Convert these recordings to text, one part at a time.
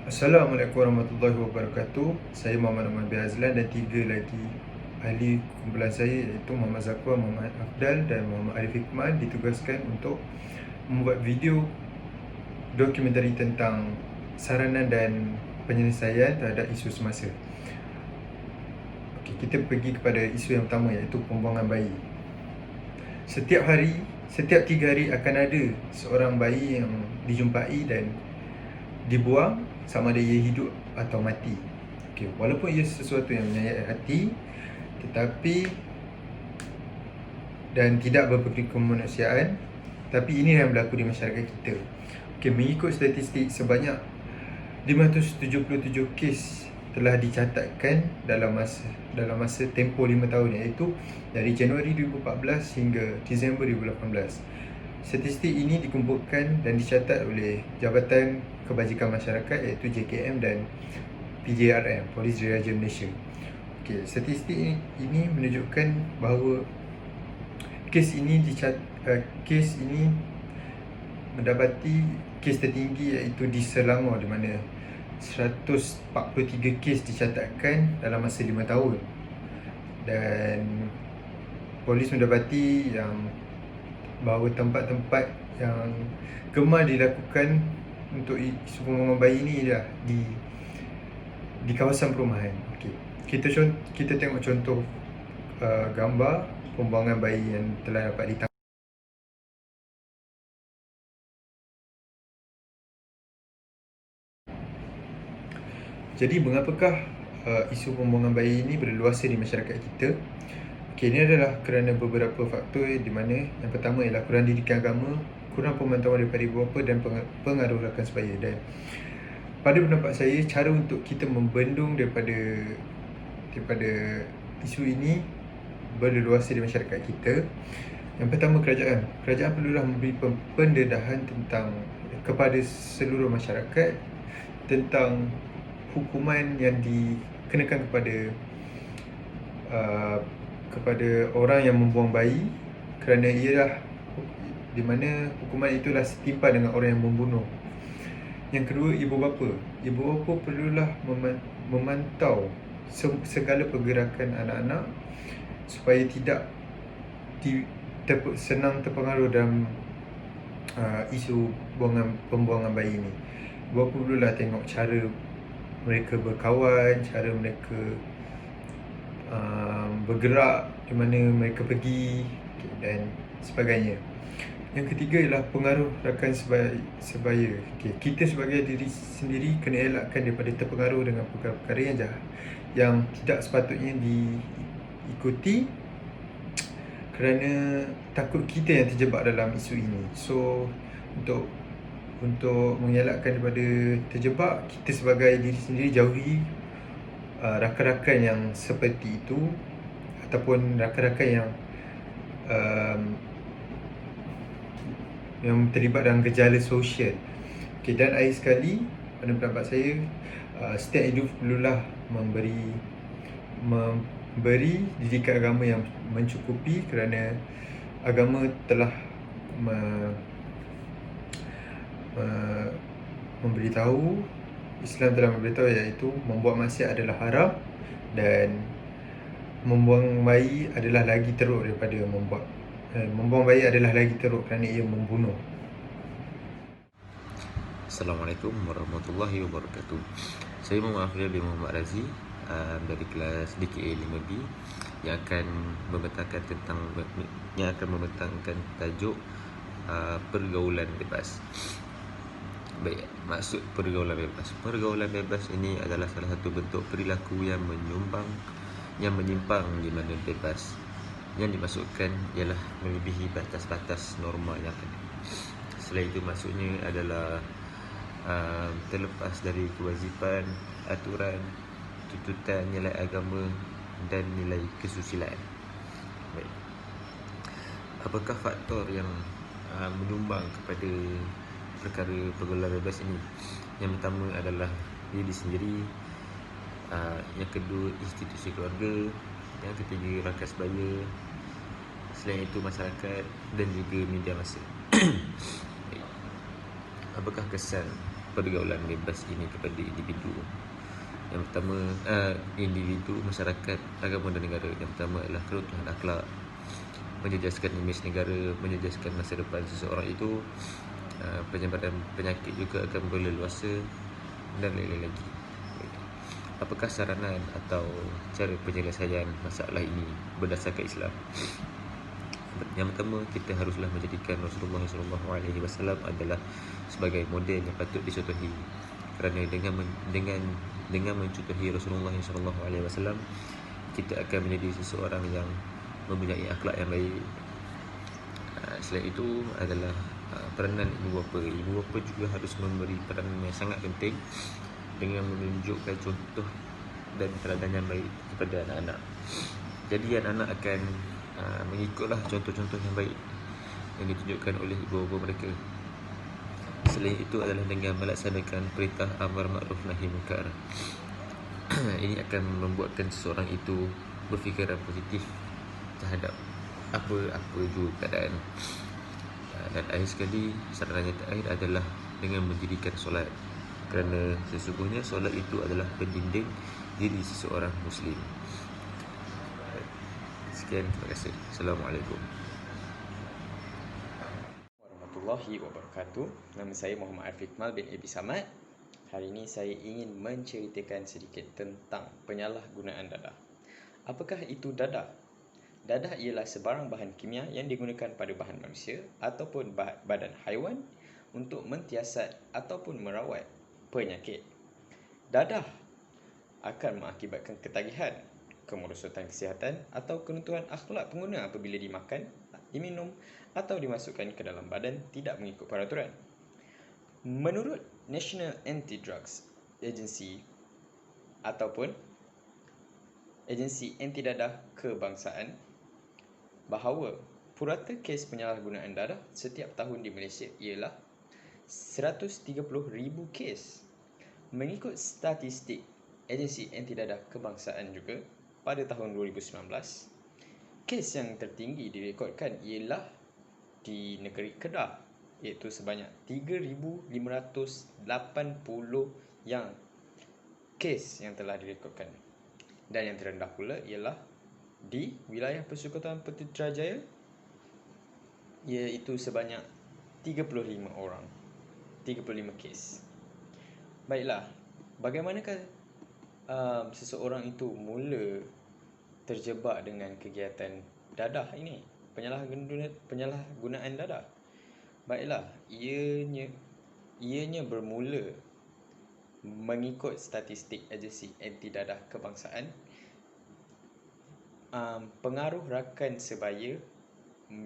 Assalamualaikum warahmatullahi wabarakatuh. Saya Muhammad Ahmad bin Azlan dan tiga lagi ahli kumpulan saya iaitu Muhammad Zakwa, Muhammad Afdal dan Muhammad Arif Hikman ditugaskan untuk membuat video dokumentari tentang saranan dan penyelesaian terhadap isu semasa. Okey, kita pergi kepada isu yang pertama iaitu pembuangan bayi. Setiap 3 hari akan ada seorang bayi yang dijumpai dan dibuang sama ada ia hidup atau mati. Okay, walaupun ia sesuatu yang menyayat hati tetapi dan tidak berperi kemanusiaan, tapi ini yang berlaku di masyarakat kita. Okay, mengikut statistik sebanyak 577 kes telah dicatatkan dalam masa tempoh 5 tahun iaitu dari Januari 2014 hingga Disember 2018. Statistik ini dikumpulkan dan dicatat oleh Jabatan Kebajikan Masyarakat iaitu JKM dan PJRM, Polis Diraja Malaysia. Okey, statistik ini menunjukkan bahawa kes ini mendapati kes tertinggi iaitu di Selangor di mana 143 kes dicatatkan dalam masa 5 tahun. Dan polis mendapati yang bahawa tempat-tempat yang gemar dilakukan untuk isu pembuangan bayi ni dah di kawasan perumahan. Okey. Kita tengok contoh gambar pembuangan bayi yang telah dapat ditangkap. Jadi mengapakah isu pembuangan bayi ini berleluasa di masyarakat kita? Okay, ini adalah kerana beberapa faktor di mana yang pertama ialah kurang didikan agama, kurang pemantauan daripada ibu bapa dan pengaruh rakan sebaya. Dan pada pendapat saya, cara untuk kita membendung daripada isu ini berleluasa di masyarakat kita, yang pertama kerajaan perlulah memberi pendedahan kepada seluruh masyarakat tentang hukuman yang dikenakan kepada orang yang membuang bayi kerana ialah di mana hukuman itulah setimpal dengan orang yang membunuh. Yang kedua, ibu bapa perlulah memantau segala pergerakan anak-anak supaya tidak senang terpengaruh dalam isu pembuangan bayi ini. Ibu bapa perlulah tengok cara mereka berkawan, cara mereka bergerak, di mana mereka pergi dan sebagainya. Yang ketiga ialah pengaruh rakan sebaya. Kita sebagai diri sendiri kena elakkan daripada terpengaruh dengan perkara-perkara yang jahat yang tidak sepatutnya diikuti kerana takut kita yang terjebak dalam isu ini. So untuk mengelakkan daripada terjebak, kita sebagai diri sendiri jauhi rakan-rakan yang seperti itu ataupun rakan-rakan yang terlibat dalam gejala sosial. Okay, dan akhir sekali, pada pendapat saya, setiap individu perlulah memberi didikan agama yang mencukupi kerana agama telah memberitahu, Islam telah memberitahu iaitu membuat maksiat adalah haram dan membuang bayi adalah lagi teruk daripada membuang bayi adalah lagi teruk kerana ia membunuh. Assalamualaikum warahmatullahi wabarakatuh. Saya Muhammad Afdal bin Muhammad Razi dari kelas DKA 5B yang akan membentangkan tajuk pergaulan bebas. Baik, maksud pergaulan bebas. Pergaulan bebas ini adalah salah satu bentuk perilaku yang menyimpang di mana bebas. Yang dimaksudkan ialah melebihi batas-batas norma yang ada. Selain itu maksudnya adalah terlepas dari kewajipan, aturan, tuntutan nilai agama dan nilai kesusilaan. Baik. Apakah faktor yang menyumbang kepada perkara pergaulan bebas ini? Yang pertama adalah diri sendiri, yang kedua institusi keluarga, yang ketiga rakan sebaya, selain itu masyarakat dan juga media massa. Apakah kesan pergaulan bebas ini kepada individu. Yang pertama, individu, masyarakat, agama dan negara. Yang pertama adalah keutuhan akhlak, menjejaskan imej negara, menjejaskan masa depan seseorang itu. Penyebaran penyakit juga akan berleluasa dan lain-lain lagi. Apakah saranan atau cara penyelesaian masalah ini berdasarkan Islam? Yang pertama, kita haruslah menjadikan Rasulullah SAW adalah sebagai model yang patut dicontohi. Kerana dengan mencontohi Rasulullah SAW, kita akan menjadi seseorang yang mempunyai akhlak yang baik. Selain itu adalah peranan ibu bapa. Ibu bapa juga harus memberi peranan yang sangat penting dengan menunjukkan contoh dan teladan yang baik kepada anak-anak. Jadi anak-anak akan mengikutlah contoh-contoh yang baik yang ditunjukkan oleh ibu bapa mereka. Selain itu adalah dengan melaksanakan perintah amar ma'ruf nahi munkar. Ini akan membuatkan seseorang itu berfikiran positif terhadap apa-apa juga keadaan. Dan akhir sekali, saranan yang terakhir adalah dengan mendirikan solat. Kerana sesungguhnya solat itu adalah pendinding diri seseorang Muslim. Sekian, terima kasih. Assalamualaikum warahmatullahi wabarakatuh. Nama saya Muhammad Arif Iqmal bin Abi Samad. Hari ini saya ingin menceritakan sedikit tentang penyalahgunaan dadah. Apakah itu dadah? Dadah ialah sebarang bahan kimia yang digunakan pada bahan manusia ataupun badan haiwan untuk mensiasat ataupun merawat penyakit. Dadah akan mengakibatkan ketagihan, kemerosotan kesihatan atau kelenturan akhlak pengguna apabila dimakan, diminum atau dimasukkan ke dalam badan tidak mengikut peraturan. Menurut National Anti-Drugs Agency ataupun Agensi Anti Dadah Kebangsaan, bahawa purata kes penyalahgunaan dadah setiap tahun di Malaysia ialah 130,000 kes. Mengikut statistik Agensi Anti Dadah Kebangsaan juga, pada tahun 2019, kes yang tertinggi direkodkan ialah di negeri Kedah, iaitu sebanyak 3,580 yang kes yang telah direkodkan. Dan yang terendah pula ialah di wilayah Persekutuan Putrajaya, iaitu sebanyak 35 kes. Baiklah, bagaimanakah seseorang itu mula terjebak dengan kegiatan dadah ini, penyalahgunaan dadah? Baiklah, ianya bermula mengikut statistik Agensi Anti Dadah Kebangsaan. Pengaruh rakan sebaya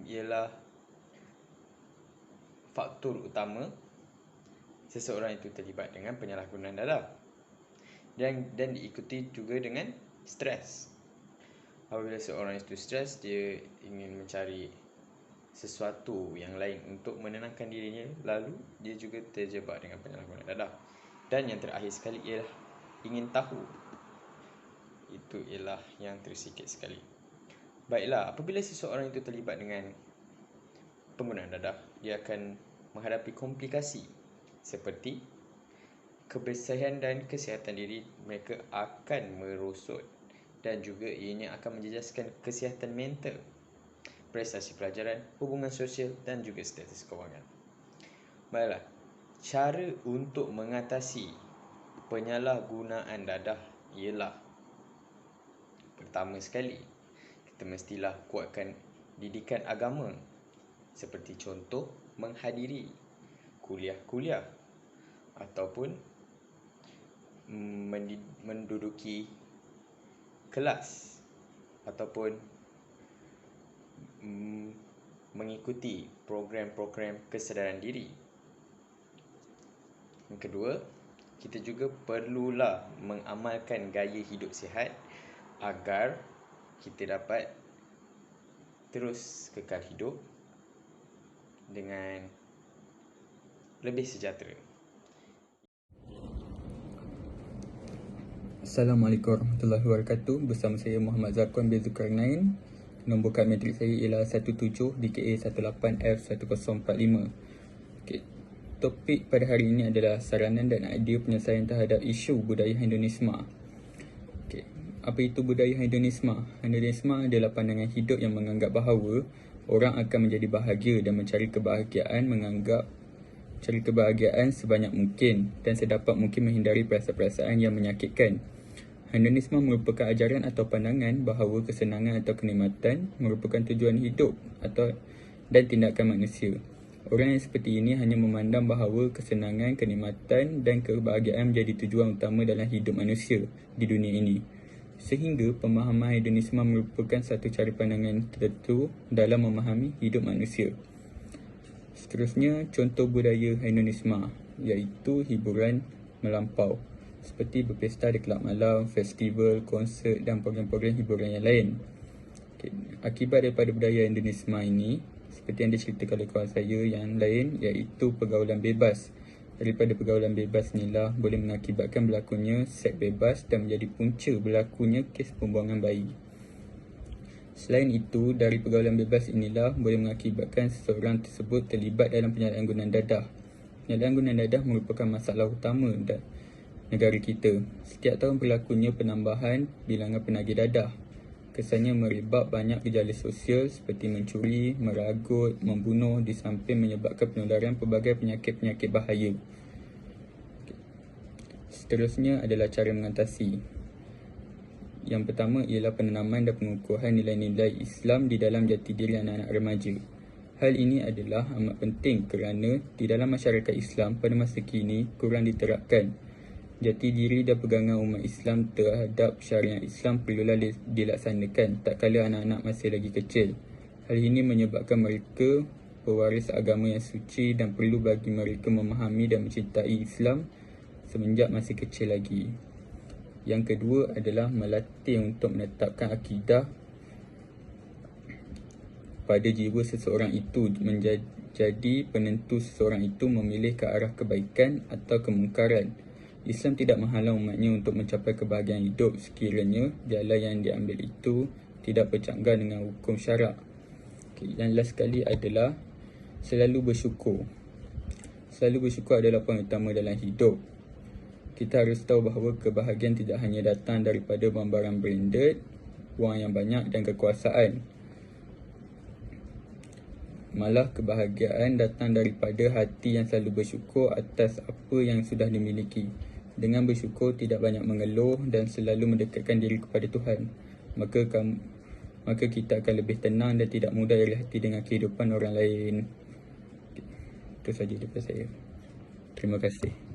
ialah faktor utama seseorang itu terlibat dengan penyalahgunaan dadah, dan diikuti juga dengan stres. Apabila seorang itu stres, dia ingin mencari sesuatu yang lain untuk menenangkan dirinya, lalu dia juga terjebak dengan penyalahgunaan dadah. Dan yang terakhir sekali ialah ingin tahu. Itu ialah yang tersikit sekali. Baiklah, apabila seseorang itu terlibat dengan penggunaan dadah, dia akan menghadapi komplikasi seperti kebersihan dan kesihatan diri mereka akan merosot, dan juga ianya akan menjejaskan kesihatan mental, prestasi pelajaran, hubungan sosial dan juga status kewangan. Baiklah, cara untuk mengatasi penyalahgunaan dadah ialah, pertama sekali, kita mestilah kuatkan didikan agama, seperti contoh menghadiri kuliah-kuliah ataupun menduduki kelas ataupun mengikuti program-program kesedaran diri. Yang kedua, kita juga perlulah mengamalkan gaya hidup sihat agar kita dapat terus kekal hidup dengan lebih sejahtera. Assalamualaikum warahmatullahi wabarakatuh. Bersama saya Muhammad Zakwan bin Zulkarnain. Nombor kad matrik saya ialah 17 DKA 18F1045. Okay. Topik pada hari ini adalah saranan dan idea penyelesaian terhadap isu budaya Hinduisme. Okay. Apa itu budaya Hinduisme? Hinduisme adalah pandangan hidup yang menganggap bahawa orang akan menjadi bahagia dan mencari kebahagiaan sebanyak mungkin dan sedapat mungkin menghindari perasaan-perasaan yang menyakitkan. Hinduisme merupakan ajaran atau pandangan bahawa kesenangan atau kenikmatan merupakan tujuan hidup dan tindakan manusia. Orang yang seperti ini hanya memandang bahawa kesenangan, kenikmatan dan kebahagiaan menjadi tujuan utama dalam hidup manusia di dunia ini. Sehingga pemahaman hedonisme merupakan satu cara pandangan tertentu dalam memahami hidup manusia. Seterusnya, contoh budaya hedonisme iaitu hiburan melampau seperti berpesta di kelab malam, festival, konsert dan program-program hiburan yang lain. Akibat daripada budaya hedonisme ini, seperti yang diceritakan oleh kawan saya yang lain, iaitu pergaulan bebas. Daripada pergaulan bebas inilah boleh mengakibatkan berlakunya seks bebas dan menjadi punca berlakunya kes pembuangan bayi. Selain itu, dari pergaulan bebas inilah boleh mengakibatkan seseorang tersebut terlibat dalam penyalahgunaan dadah. Penyalahgunaan dadah merupakan masalah utama negara kita. Setiap tahun berlakunya penambahan bilangan penagih dadah. Kesannya merebak banyak gejala sosial seperti mencuri, meragut, membunuh di samping menyebabkan penularan pelbagai penyakit-penyakit bahaya. Seterusnya adalah cara mengatasi. Yang pertama ialah penanaman dan pengukuhan nilai-nilai Islam di dalam jati diri anak-anak remaja. Hal ini adalah amat penting kerana di dalam masyarakat Islam pada masa kini kurang diterapkan. Jati diri dan pegangan umat Islam terhadap syariat Islam perlulah dilaksanakan tak kala anak-anak masih lagi kecil. Hal ini menyebabkan mereka pewaris agama yang suci dan perlu bagi mereka memahami dan mencintai Islam semenjak masih kecil lagi. Yang kedua adalah melatih untuk menetapkan akidah pada jiwa seseorang itu menjadi penentu seseorang itu memilih ke arah kebaikan atau kemungkaran. Islam tidak menghalang umatnya untuk mencapai kebahagiaan hidup sekiranya jalan yang diambil itu tidak bercanggah dengan hukum syarak. Yang last sekali adalah selalu bersyukur. Selalu bersyukur adalah poin utama dalam hidup. Kita harus tahu bahawa kebahagiaan tidak hanya datang daripada barang-barang branded, wang yang banyak dan kekuasaan. Malah kebahagiaan datang daripada hati yang selalu bersyukur atas apa yang sudah dimiliki. Dengan bersyukur, tidak banyak mengeluh dan selalu mendekatkan diri kepada Tuhan, maka kita akan lebih tenang dan tidak mudah iri hati dengan kehidupan orang lain. Itu sahaja daripada saya. Terima kasih.